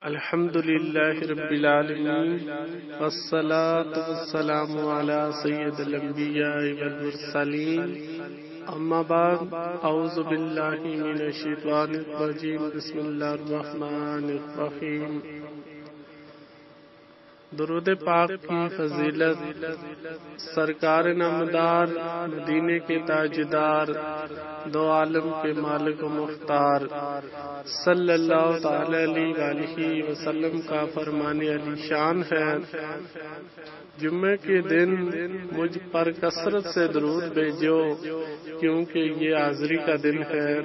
الحمد للہ رب العالمین والصلاة والسلام علی سید الانبیاء والمرسلین اما بعد اعوذ باللہ من الشیطان الرجیم بسم اللہ الرحمن الرحیم درود پاک کی فضیلت سرکار نامدار مدینے کے تاجدار دو عالم کے مالک و مختار صلی اللہ تعالی علیہ وآلہ وسلم کا فرمان علی شان ہے۔ جمعے کے دن مجھ پر کثرت سے درود بھیجو کیونکہ یہ حاضری کا دن ہے۔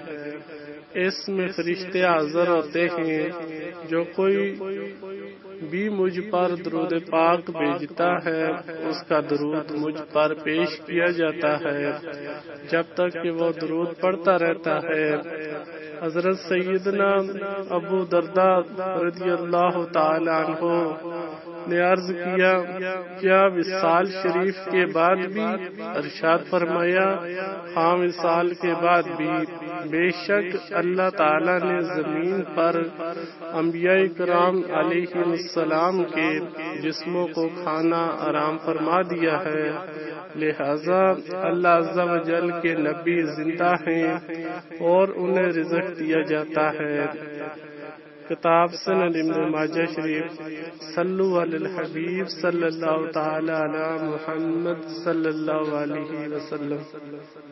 اس میں فرشتے حاضر ہوتے ہیں۔ جو کوئی بھی مجھ پر درود پاک بھیجتا ہے اس کا درود مجھ پر پیش کیا جاتا ہے جب تک کہ وہ درود پڑھتا رہتا ہے۔ حضرت سیدنا ابو درداء رضی اللہ تعالی عنہ نے عرض کیا کیا وصال شریف کے بعد بھی؟ ارشاد فرمایا ہاں وصال کے بعد بھی۔ بے شک اللہ تعالی نے زمین پر انبیاء کرام علیہ السلام کے جسموں کو کھانا آرام فرما دیا ہے، لہذا اللہ عز و جل کے نبی زندہ ہیں اور انہیں رزق دیا جاتا ہے۔ کتاب سنن ابن ماجہ شریف۔ صلو علی الحبیب صلی اللہ تعالی علی محمد صلی اللہ علیہ وسلم۔